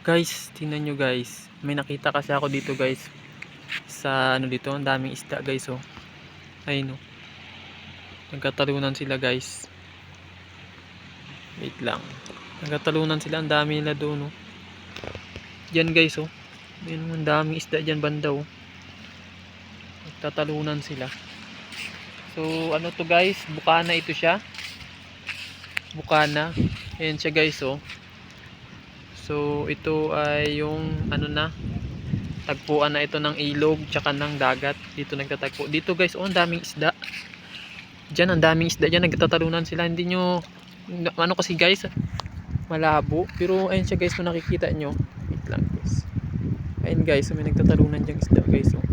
Guys, tingnan nyo guys. May nakita kasi ako dito guys. Sa ano dito, ang daming isda guys oh. Ayun oh. Nagkatalunan sila guys. Wait lang. Nagkatalunan sila, ang dami nila doon oh. Diyan guys oh. Ayun, ang daming isda diyan banda oh. Nagtatalunan sila. So ano to guys, bukana ito siya. Bukana. Ayan siya guys oh. So ito ay yung ano na, tagpuan na ito ng ilog tsaka ng dagat. Dito nagtatagpo. Dito guys, oh, ang daming isda. Diyan ang daming isda diyan, nagtatalunan sila. Hindi nyo ano kasi guys, malabo. Pero ayun siya guys, kung nakikita nyo. Wait lang guys. Ayun guys, may nagtatalunan diyang isda guys. Oh.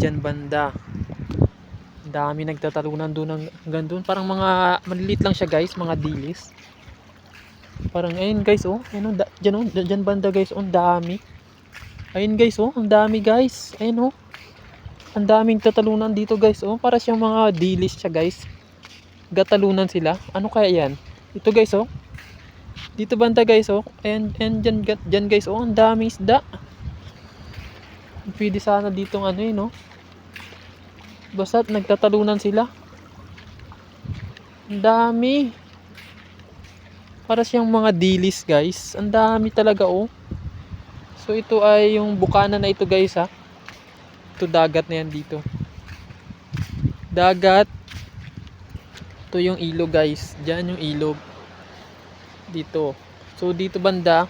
Diyan banda. Ang dami nagtatalunan doon hanggang doon. Parang mga maliliit lang siya guys, mga dilis. Parang ayun guys, oh. Ayun, oh, diyan oh, diyan banda guys, oh, ang dami. Ayun guys, oh, ang dami guys. Ayun oh. Ang daming tatalunan dito guys, oh. Para siyang mga dilis siya guys. Gatalunan sila. Ano kaya yan? Ito guys, oh. Dito banda guys, oh. And dyan guys, oh. Ang daming isda. Pwede sana ditong ano yun, oh. Basta nagtatalunan sila. Ang dami. Para siyang mga dilis guys. Ang dami talaga, oh. So ito ay yung bukana na ito guys, ha. Ito dagat na yan dito. Dagat. Ito yung ilog guys. Diyan yung ilog. Dito. So dito banda,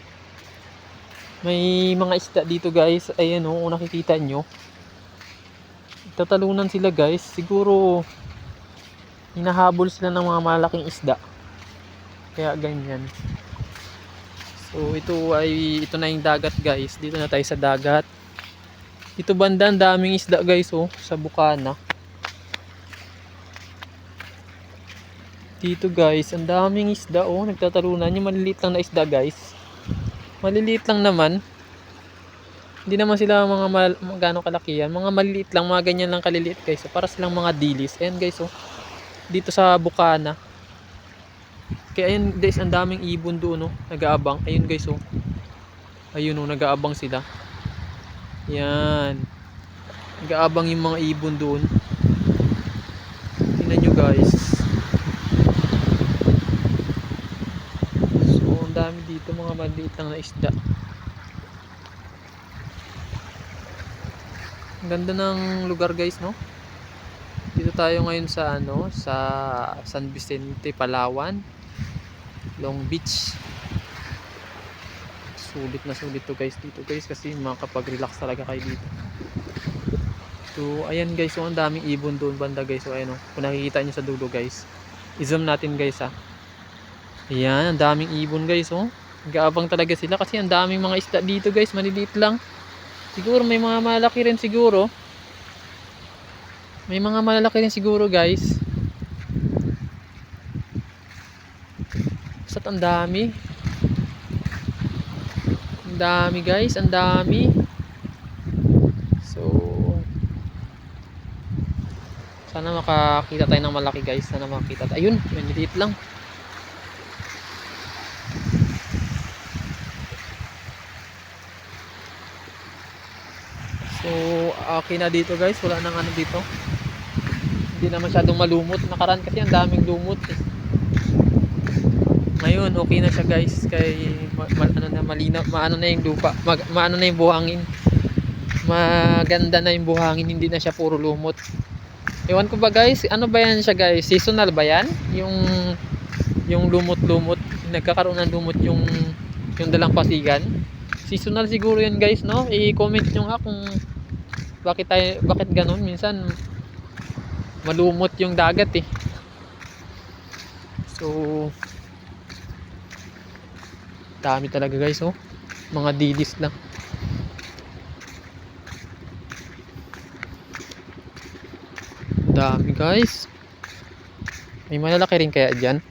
may mga isda dito guys. Ayan oh, kung nakikita nyo. Tatalunan sila guys. Siguro hinahabol sila ng mga malaking isda. Kaya ganyan. So ito na yung dagat guys. Dito na tayo sa dagat. Dito banda, ang daming isda guys oh, sa bukana. Dito guys, ang daming isda oh, nagtatalunan. Yung maliliit lang na isda guys. Maliliit lang naman. Hindi naman sila mga gano'ng kalaki yan. Mga maliliit lang, mga ganyan lang kaliliit guys. So, para silang mga dilis. Ayan guys oh. Dito sa bukana. Kaya ayun guys, ang daming ibon doon oh, nag-aabang. Ayun guys oh. Ayun oh, nag-aabang sila. Yan. Nag-aabang yung mga ibon doon. Tingnan nyo guys. Ang dami dito, mga maliit lang na isda. Ang ganda ng lugar guys, no? Dito tayo ngayon sa ano, sa San Vicente, Palawan, Long Beach. Sulit na sulit to guys dito guys, kasi makapag-relax talaga kayo dito. So ayan guys, so ang daming ibon doon banda guys. So ayan oh, kung nakikita niyo sa dulo guys. I-zoom natin guys ha. Ayan, ang daming ibon guys oh. Nag-aabang talaga sila kasi ang daming mga isda dito guys, maliliit lang. Siguro may mga malaki rin siguro. May mga malaki rin siguro guys. Basta't ang dami. Ang dami guys, ang dami. So sana makakita tayo ng malaki guys. Sana makakita tayo. Ayun, maliliit lang. So okay na dito guys, wala nang ano dito. Hindi na masyadong malumot. Nakaraan kasi ang daming lumot eh. Ngayon okay na siya guys, kay ano na, malinaw, maano na yung lupa, maano na yung buhangin. Maganda na yung buhangin, hindi na siya puro lumot. Ewan ko ba guys, ano ba yan siya guys? Seasonal ba yan? Yung lumot-lumot, nagkakaroon ng lumot yung dalampasigan. Seasonal siguro yan guys, no? I-comment nyo nga kung bakit ganun. Minsan malumot yung dagat eh. So dami talaga guys oh. Mga dilis lang. Dami guys. May malalaki rin kaya dyan?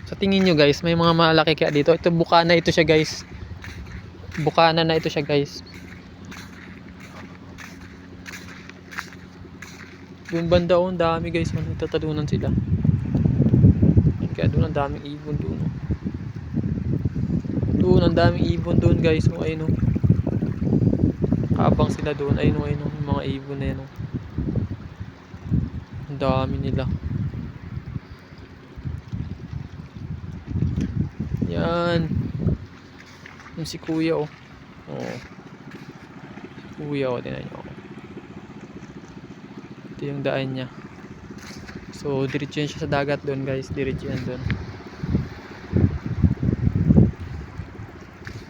Sa tingin nyo guys, may mga malaki kaya dito? Ito bukana ito siya guys. Bukana na ito siya guys. Yung banda oh, ang dami guys. Nagtatalunan sila. Kaya doon ang daming ibon doon. Ito ang daming ibon doon guys. Oh, ayun oh. Kaabang sila doon. Ayun oh, ayun oh. Yung mga ibon na yan oh. Ang dami nila. Yan. Yung si kuya oh. Oh. Kuya oh, tingnan nyo. Ito yung daan niya. So diretso yan siya sa dagat doon guys. Diretso yan doon.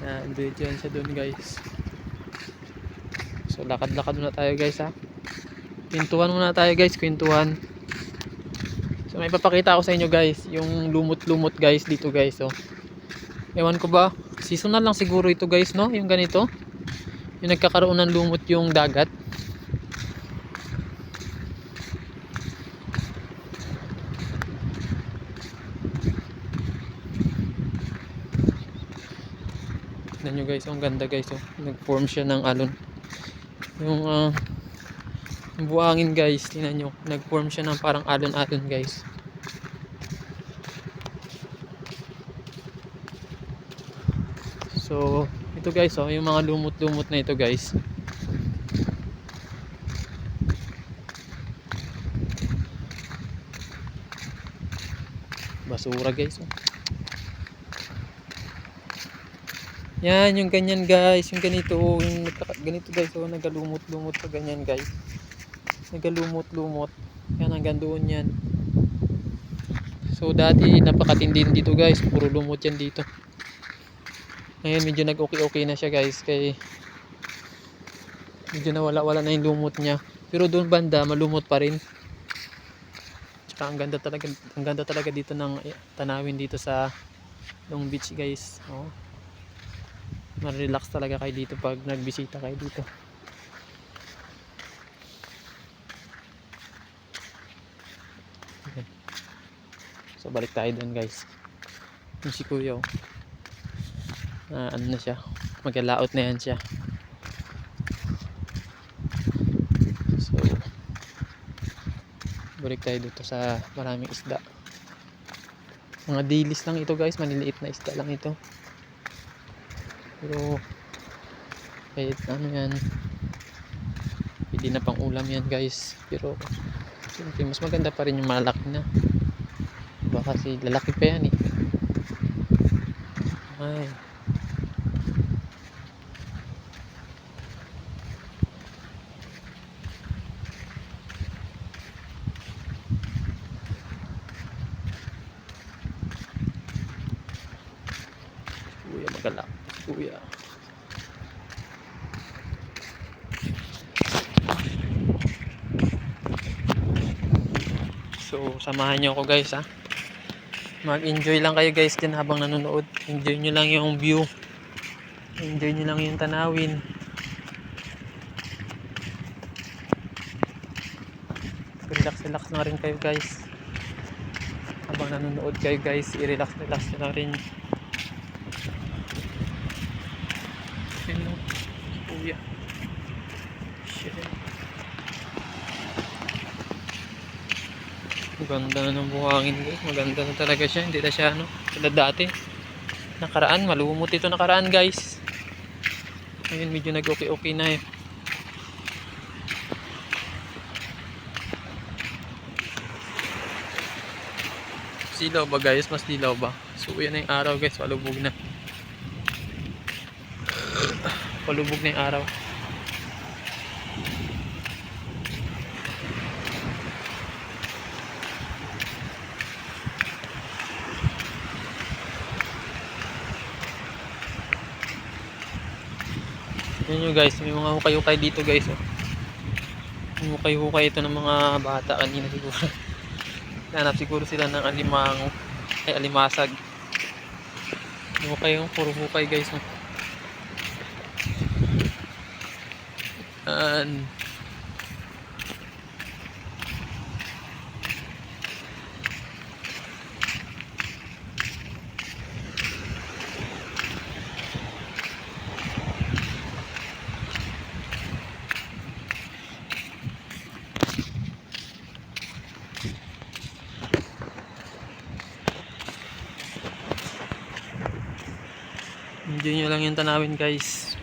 Yan, diretso yan siya doon guys. So lakad-lakad muna tayo guys ha. Kwentuhan muna tayo guys. Kwentuhan. So may papakita ako sa inyo guys. Yung lumot-lumot guys dito guys oh. Ewan ko ba. Seasonal lang siguro ito guys no. Yung ganito. Yung nagkakaroon ng lumot yung dagat. Tignan nyo guys, ang ganda guys oh. Nag-form siya ng alon. Yung buhangin guys, tignan nyo. Nag-form siya ng parang alon-alon guys. So, ito guys oh, yung mga lumot-lumot na ito guys. Basura guys oh. Yan, yung ganyan guys, yung ganito, yung ganito guys, oh, nagalumot-lumot pa ganyan guys. Nagalumot-lumot. Yan, hanggang doon yan. So, dati napakatindi dito guys, puro lumot yan dito. Ngayon, medyo nag-okay-okay na siya guys, kay medyo nawala-wala na yung lumot niya. Pero doon banda, malumot pa rin. Tsaka ang ganda talaga dito ng tanawin dito sa Long Beach guys. Oh. Ma-relax talaga kayo dito pag nagbisita kayo dito. Okay. So balik tayo doon guys. Yung si kuya oh. Ano na siya, mag-layout na yan siya. So balik tayo dito sa maraming isda. Mga dilis lang ito guys, maliliit na isda lang ito. Pero kahit ano yan, hindi na pang ulam yan guys. Pero siyempre mas maganda pa rin yung malaki na. Diba kasi lalaki pa yan eh. Ay. Kuya magalak. Kuya. So samahan nyo ako guys ha. Mag-enjoy lang kayo guys dyan habang nanonood. Enjoy nyo lang yung view. Enjoy nyo lang yung tanawin. Relax-relax na rin kayo guys. Habang nanonood kayo guys, i-relax-relax na rin. Hello, kuya. Shit. Maganda na ng buhangin guys. Maganda na talaga siya. Hindi na siya ano, tulad dati. Nakaraan, malumot ito nakaraan guys. Ngayon medyo nag-okay-okay na eh. Silaw ba guys? Mas dilaw ba? So yan na yung araw guys. Palubog na. Palubog na yung araw. Yan nyo guys, may mga hukay-hukay dito guys oh. May hukay-hukay ito ng mga bata kanina siguro. Hanap siguro sila ng alimango. Ay alimasag. Hukay yung puro hukay guys oh. Enjoy nyo lang yung tanawin guys.